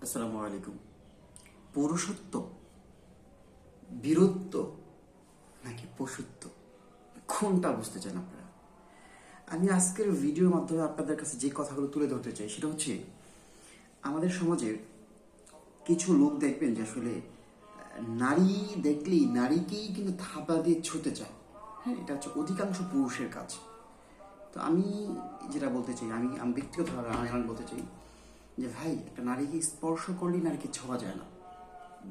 আসসালামু আলাইকুম। পুরুষত্ব, বীরত্ব নাকি পশুত্ব, কোনটা বুঝতে চান আপনারা? আমি আজকের ভিডিওর মাধ্যমে আপনাদের কাছে যে কথাগুলো তুলে ধরতে চাই সেটা হচ্ছে, আমাদের সমাজের কিছু লোক দেখবেন যে আসলে নারী দেখলেই নারীকেই কিন্তু থাবা দিয়ে ছুঁতে চায়। হ্যাঁ, এটা হচ্ছে অধিকাংশ পুরুষের কাজ। তো আমি যেটা বলতে চাই, আমি ব্যক্তিগতভাবে আমি বলতে চাই যে ভাই, একটা নারীকে স্পর্শ করলেই নারীকে ছোঁয়া যায় না।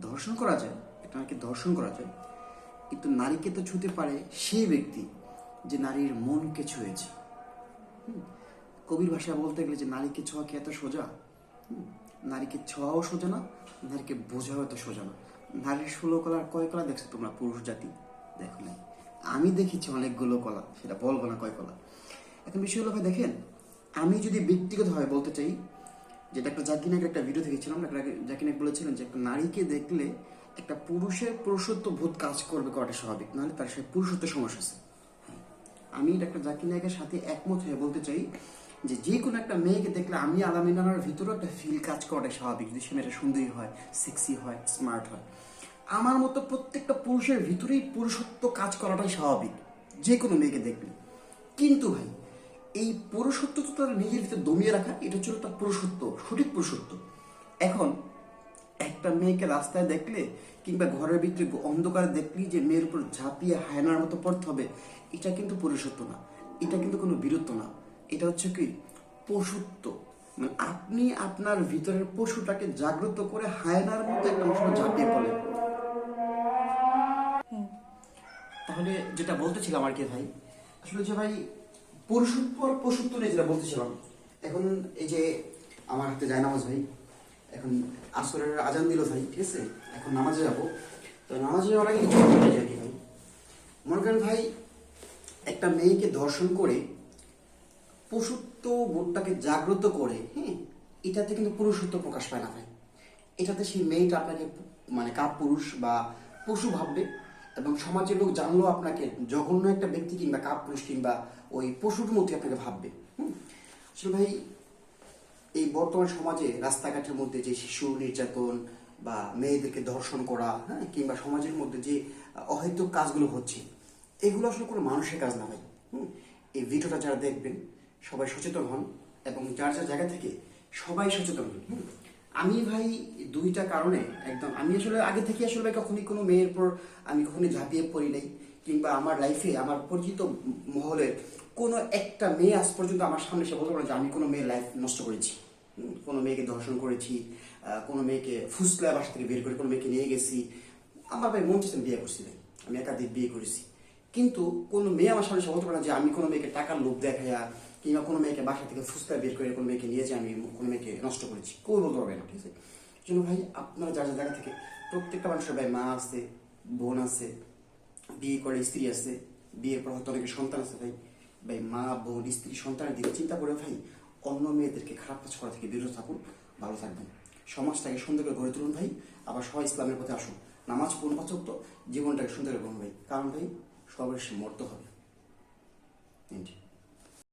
ধর্ষণ করা যায়, একটা নারীকে ধর্ষণ করা যায়, কিন্তু নারীকে তো ছুঁতে পারে সেই ব্যক্তি যে নারীর মনকে ছুঁয়েছে। কবির ভাষায় বলতে গেলে যে নারীকে ছোঁয়া কি এত সোজা? নারীকে ছোঁয়াও সোজা না, নারীকে বোঝাও এত সোজা না। নারীর 16 কলার কয় কলা দেখছো তোমরা পুরুষ জাতি? দেখো নাই। আমি দেখেছি অনেকগুলো কলা, সেটা বলবো না কয় কলা। এখন বিষয় হলো ভাই, দেখেন, আমি যদি ব্যক্তিগতভাবে বলতে চাই, যেটা একটা জাকির নায়কের একটা ভিডিও দেখেছিলাম, জাকির নায়ক বলেছিলেন যে একটা নারীকে দেখলে একটা পুরুষের পুরুষত্ব বোধ কাজ করবে, করাটা স্বাভাবিক, নাহলে তার সাথে পুরুষত্বের সমস্যা আছে। আমি ডাক্তার জাকির নায়কের সাথে একমত হয়ে বলতে চাই যে যে কোনো একটা মেয়েকে দেখলে আমি আলামিনার ভিতরেও একটা ফিল কাজ করাটা স্বাভাবিক, যদি সে মেয়েটা সুন্দরী হয়, সেক্সি হয়, স্মার্ট হয়। আমার মতো প্রত্যেকটা পুরুষের ভিতরেই পুরুষত্ব কাজ করাটাই স্বাভাবিক, যে কোনো মেয়েকে দেখলে। কিন্তু ভাই, এই পুরুষত্ব তো তার নিজের ভিতরে দমিয়ে রাখা, এটা ছিল তার পুরুষত্ব, সঠিক পুরুষত্ব। এখন একটা মেয়েকে রাস্তায় দেখলে কিংবা ঘরের ভিতরে অন্ধকারে দেখলেই যে মেয়ের উপর ঝাঁপিয়ে হায়নার মতো পড়তে হবে, এটা কিন্তু পুরুষত্ব না, এটা কিন্তু কোনো বীরত্ব না, এটা হচ্ছে কি পশুত্ব। মানে আপনি আপনার ভিতরের পশুটাকে জাগ্রত করে হায়নার মতো একটা মানুষের ঝাঁপিয়ে পড়লেন। তাহলে যেটা বলতেছিলাম আর কি ভাই, আসলে যে ভাই, পুরুষত্ব আর পশুত্ব নিয়ে যেটা বলতেছিলাম, এখন এই যে আমার হাতে যায় নামাজ ভাই, এখন আসরের আজান দিল ভাই, ঠিক আছে, এখন নামাজে যাবো। তো নামাজে যাওয়ার আগে কিছু বলতে চাই কি ভাই, মনে করেন ভাই, একটা মেয়েকে ধর্ষণ করে পশুত্ব বোধটাকে জাগ্রত করে, হ্যাঁ, এটাতে কিন্তু পুরুষত্ব প্রকাশ পায় না ভাই। এটাতে সেই মেয়েটা আপনাকে মানে কাপ পুরুষ বা পশু ভাববে, এবং সমাজের লোক জানলেও আপনাকে জঘন্য একটা ব্যক্তি কিংবা কাপ পুরুষ কিংবা ওই পশুর মধ্যে আপনাকে ভাববে। আসলে ভাই, এই বর্তমান সমাজে রাস্তাঘাটের মধ্যে যে শিশু নির্যাতন বা মেয়েদেরকে ধর্ষণ করা, হ্যাঁ, কিংবা সমাজের মধ্যে যে অহেতুক কাজগুলো হচ্ছে, এগুলো আসলে কোনো মানুষের কাজ না ভাই। এই ভিডিওটা যারা দেখবেন সবাই সচেতন হন, এবং যার যার জায়গা থেকে সবাই সচেতন হন। আমি ভাই দুইটা কারণে একদম, আমি আসলে আগে থেকে আসলে ভাই কখনই কোনো মেয়ের পর আমি কখনই ঝাঁপিয়ে পড়ি নাই, কিংবা আমার লাইফে আমার পরিচিত মহলের কোনো একটা মেয়ে আজ পর্যন্ত আমার সামনে এসে বলতে পারে যে আমি কোনো মেয়ের লাইফ নষ্ট করেছি, কোনো মেয়েকে ধর্ষণ করেছি, কোনো মেয়েকে ফুসলা বাসা থেকে বের করে কোনো মেয়েকে নিয়ে গেছি। আমার ভাই মন চেয়েছেন বিয়ে করছি ভাই, আমি একাধিক বিয়ে করেছি, কিন্তু কোনো মেয়ে আমার সামনে এসে বলতে পারে না যে আমি কোনো মেয়েকে টাকার লোভ দেখাইয়া কিংবা কোনো মেয়েকে বাসা থেকে ফুসলা বের করে কোনো মেয়েকে নিয়ে যে আমি কোনো মেয়েকে নষ্ট করেছি, কেউ বলতে পারবে না, ঠিক আছে। এই জন্য ভাই, আপনারা যার যার জায়গা থেকে, প্রত্যেকটা মানুষের ভাই মা আছে, বোন আছে, বিয়ে করে স্ত্রী আছে, বিয়ের পর হয়তো অনেকের সন্তান আছে ভাই। ভাই মা, বোন, স্ত্রী, সন্তানের দিকে চিন্তা করে ভাই অন্য মেয়েদেরকে খারাপ কাজ করা থেকে বিরত থাকুন, ভালো থাকবেন, সমাজটাকে সুন্দর করে গড়ে তুলুন ভাই। আবার সবাই ইসলামের পথে আসুন, নামাজ পড়ুন পাচক, জীবনটাকে সুন্দর করে করুন ভাই, কারণ ভাই সবার সে মরতে হবে।